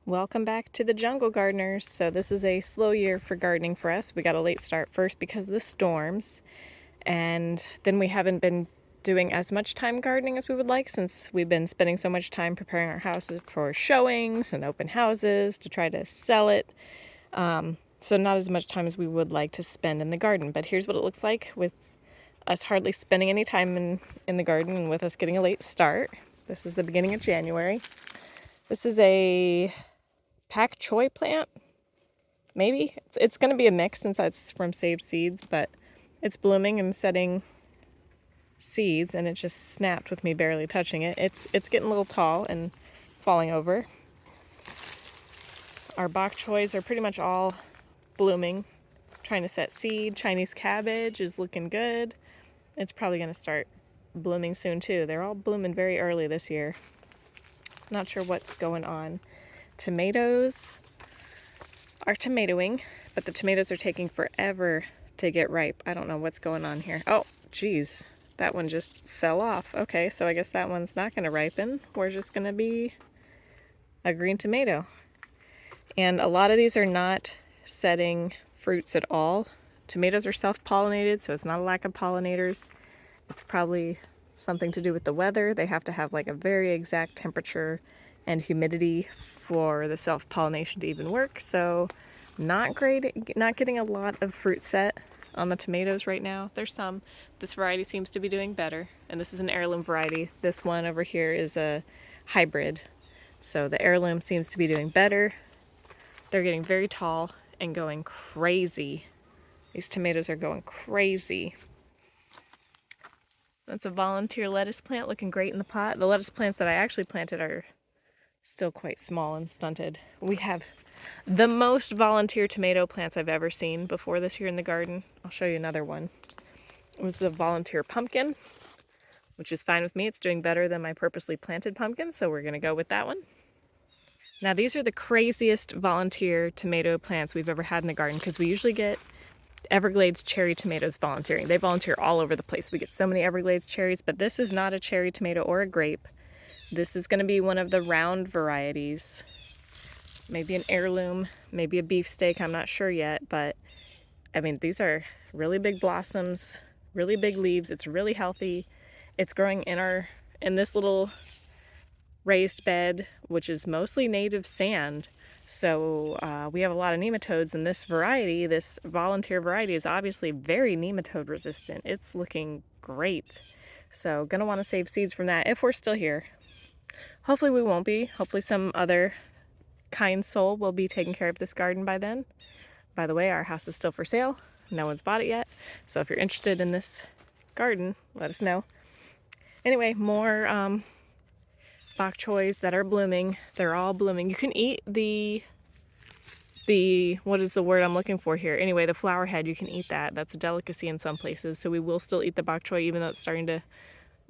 Welcome back to the Jungle Gardeners. So this is a slow year for gardening for us. We got a late start first because of the storms, and then we haven't been doing as much time gardening as we would like since we've been spending so much time preparing our houses for showings and open houses to try to sell it. So not as much time as we would like to spend in the garden. But here's what it looks like with us hardly spending any time in the garden and with us getting a late start. This is the beginning of January. This is a pak choi plant, maybe. It's going to be a mix since that's from saved seeds, but it's blooming and setting seeds, and it just snapped with me barely touching it. It's getting a little tall and falling over. Our bok choys are pretty much all blooming, trying to set seed. Chinese cabbage is looking good. It's probably going to start blooming soon too. They're all blooming very early this year. Not sure what's going on. Tomatoes are tomatoing, but the tomatoes are taking forever to get ripe. I don't know what's going on here. Oh, geez, that one just fell off. Okay, so I guess that one's not going to ripen. We're just going to be a green tomato. And a lot of these are not setting fruits at all. Tomatoes are self-pollinated, so it's not a lack of pollinators. It's probably something to do with the weather. They have to have like a very exact temperature and humidity for the self-pollination to even work. So not great, not getting a lot of fruit set on the tomatoes right now. There's some. This variety seems to be doing better, and this is an heirloom variety. This one over here is a hybrid. So the heirloom seems to be doing better. They're getting very tall and going crazy. These tomatoes are going crazy. That's a volunteer lettuce plant looking great in the pot. The lettuce plants that I actually planted are still quite small and stunted. We have the most volunteer tomato plants I've ever seen before this year in the garden. I'll show you another one. It was a volunteer pumpkin, which is fine with me. It's doing better than my purposely planted pumpkin, so we're gonna go with that one. Now these are the craziest volunteer tomato plants we've ever had in the garden, because we usually get Everglades cherry tomatoes volunteering. They volunteer all over the place. We get so many Everglades cherries, but this is not a cherry tomato or a grape. This is going to be one of the round varieties. Maybe an heirloom, maybe a beefsteak, I'm not sure yet, but I mean, these are really big blossoms, really big leaves. It's really healthy. It's growing in this little raised bed, which is mostly native sand. So we have a lot of nematodes, and this variety, this volunteer variety, is obviously very nematode resistant. It's looking great. So gonna want to save seeds from that if we're still here. Hopefully we won't be. Hopefully some other kind soul will be taking care of this garden by then. By the way, our house is still for sale. No one's bought it yet. So if you're interested in this garden, let us know. Anyway, more bok choys that are blooming. They're all blooming. You can eat the what is the word I'm looking for here? Anyway, the flower head, you can eat that. That's a delicacy in some places. So we will still eat the bok choy even though it's starting to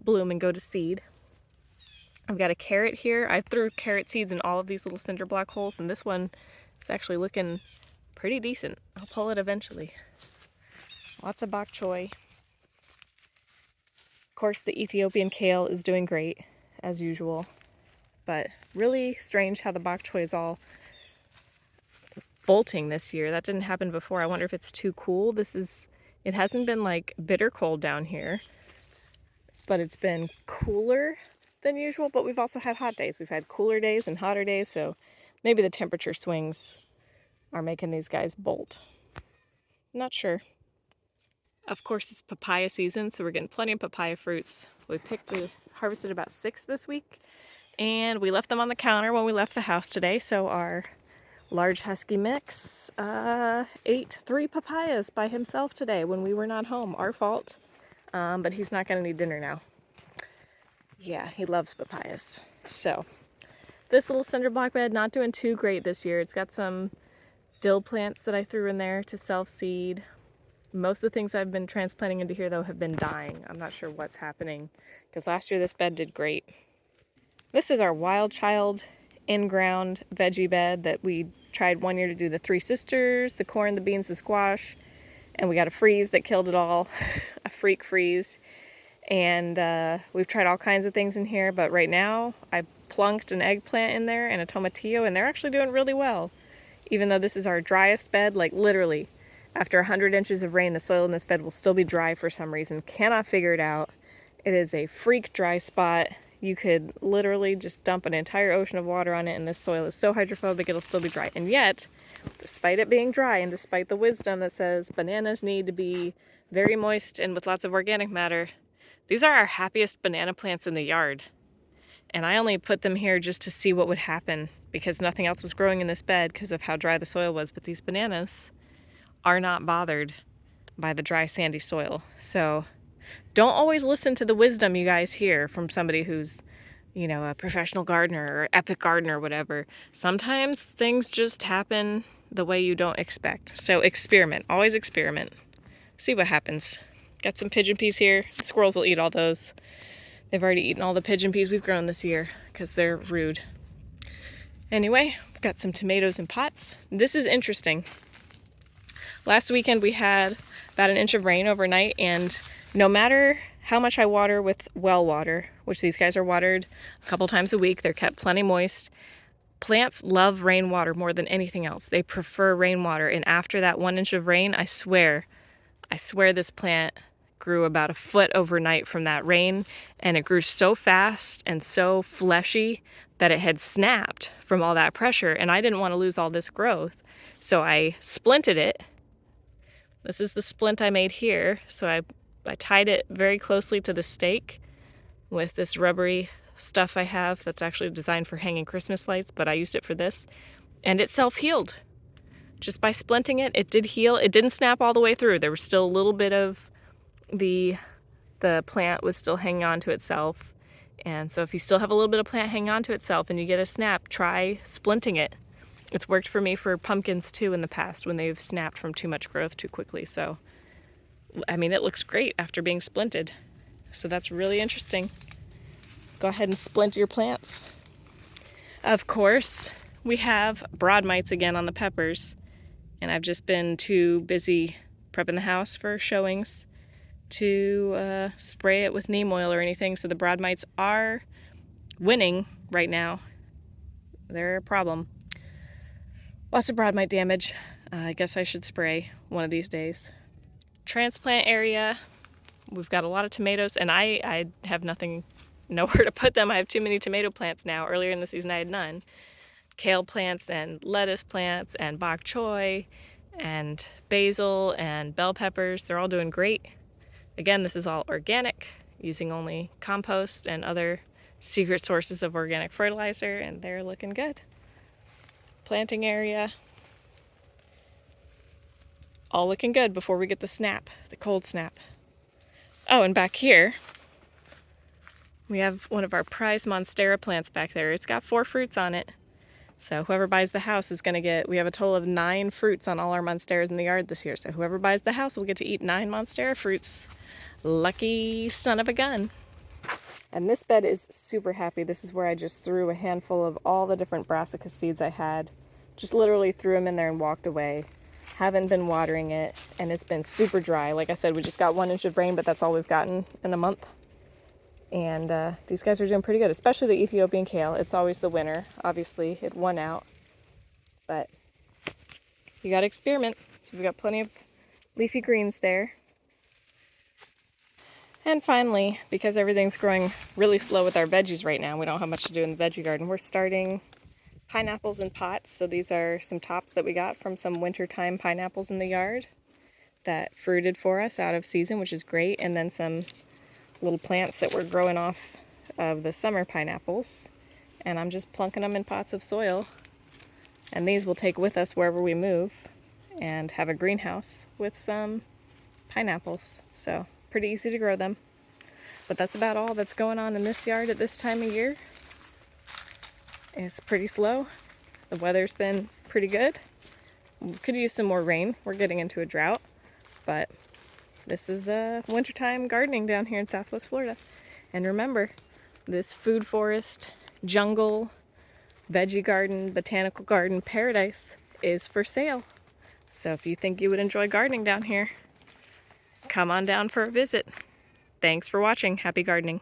bloom and go to seed. I've got a carrot here. I threw carrot seeds in all of these little cinder block holes, and this one is actually looking pretty decent. I'll pull it eventually. Lots of bok choy. Of course, the Ethiopian kale is doing great, as usual. But really strange how the bok choy is all bolting this year. That didn't happen before. I wonder if it's too cool. It hasn't been like bitter cold down here, but it's been cooler than usual. But we've also had hot days. We've had cooler days and hotter days, so maybe the temperature swings are making these guys bolt. Not sure. Of course, it's papaya season, so we're getting plenty of papaya fruits. We harvested about 6 this week, and we left them on the counter when we left the house today. So our large husky mix ate 3 papayas by himself today when we were not home. Our fault, but he's not going to need dinner now. Yeah, he loves papayas. So this little cinder block bed, not doing too great this year. It's got some dill plants that I threw in there to self-seed. Most of the things I've been transplanting into here, though, have been dying. I'm not sure what's happening, because last year this bed did great. This is our wild child in-ground veggie bed that we tried one year to do the 3 sisters, the corn, the beans, the squash, and we got a freeze that killed it all, a freak freeze. And we've tried all kinds of things in here, but right now I plunked an eggplant in there and a tomatillo, and they're actually doing really well. Even though this is our driest bed, like literally, after 100 inches of rain, the soil in this bed will still be dry for some reason. Cannot figure it out. It is a freak dry spot. You could literally just dump an entire ocean of water on it, and this soil is so hydrophobic it'll still be dry. And yet, despite it being dry, and despite the wisdom that says bananas need to be very moist and with lots of organic matter, these are our happiest banana plants in the yard. And I only put them here just to see what would happen because nothing else was growing in this bed because of how dry the soil was. But these bananas are not bothered by the dry, sandy soil. So don't always listen to the wisdom you guys hear from somebody who's, you know, a professional gardener or epic gardener or whatever. Sometimes things just happen the way you don't expect. So experiment, always experiment. See what happens. Got some pigeon peas here. The squirrels will eat all those. They've already eaten all the pigeon peas we've grown this year because they're rude. Anyway, got some tomatoes in pots. This is interesting. Last weekend we had about an inch of rain overnight, and no matter how much I water with well water, which these guys are watered a couple times a week, they're kept plenty moist. Plants love rainwater more than anything else. They prefer rainwater, and after that 1 inch of rain, I swear this plant grew about a foot overnight from that rain, and it grew so fast and so fleshy that it had snapped from all that pressure, and I didn't want to lose all this growth. So I splinted it. This is the splint I made here. So I tied it very closely to the stake with this rubbery stuff I have that's actually designed for hanging Christmas lights, but I used it for this, and it self-healed. Just by splinting it, it did heal. It didn't snap all the way through. There was still a little bit of the plant was still hanging on to itself. And so if you still have a little bit of plant hanging on to itself and you get a snap, try splinting it. It's worked for me for pumpkins too in the past when they've snapped from too much growth too quickly. So, I mean, it looks great after being splinted. So that's really interesting. Go ahead and splint your plants. Of course, we have broad mites again on the peppers. And I've just been too busy prepping the house for showings to spray it with neem oil or anything. So the broad mites are winning right now. They're a problem. Lots of broad mite damage. I guess I should spray one of these days. Transplant area. We've got a lot of tomatoes, and I have nowhere to put them. I have too many tomato plants now. Earlier in the season I had none. Kale plants and lettuce plants and bok choy and basil and bell peppers. They're all doing great. Again, this is all organic, using only compost and other secret sources of organic fertilizer, and they're looking good. Planting area, all looking good before we get the snap, the cold snap. Oh, and back here, we have one of our prize monstera plants back there. It's got 4 fruits on it. So whoever buys the house is going to get, we have a total of 9 fruits on all our monsteras in the yard this year. So whoever buys the house will get to eat 9 monstera fruits. Lucky son of a gun. And this bed is super happy. This is where I just threw a handful of all the different brassica seeds I had. Just literally threw them in there and walked away. Haven't been watering it, and it's been super dry. Like I said, we just got 1 inch of rain, but that's all we've gotten in a month. And these guys are doing pretty good, especially the Ethiopian kale. It's always the winner. Obviously, it won out. But you got to experiment. So we've got plenty of leafy greens there. And finally, because everything's growing really slow with our veggies right now, we don't have much to do in the veggie garden, we're starting pineapples in pots. So these are some tops that we got from some wintertime pineapples in the yard that fruited for us out of season, which is great. And then some little plants that were growing off of the summer pineapples. And I'm just plunking them in pots of soil. And these we'll take with us wherever we move and have a greenhouse with some pineapples. So pretty easy to grow them. But that's about all that's going on in this yard at this time of year. It's pretty slow. The weather's been pretty good. We could use some more rain. We're getting into a drought, but this is wintertime gardening down here in Southwest Florida. And remember, this food forest, jungle, veggie garden, botanical garden paradise is for sale. So if you think you would enjoy gardening down here, come on down for a visit. Thanks for watching. Happy gardening.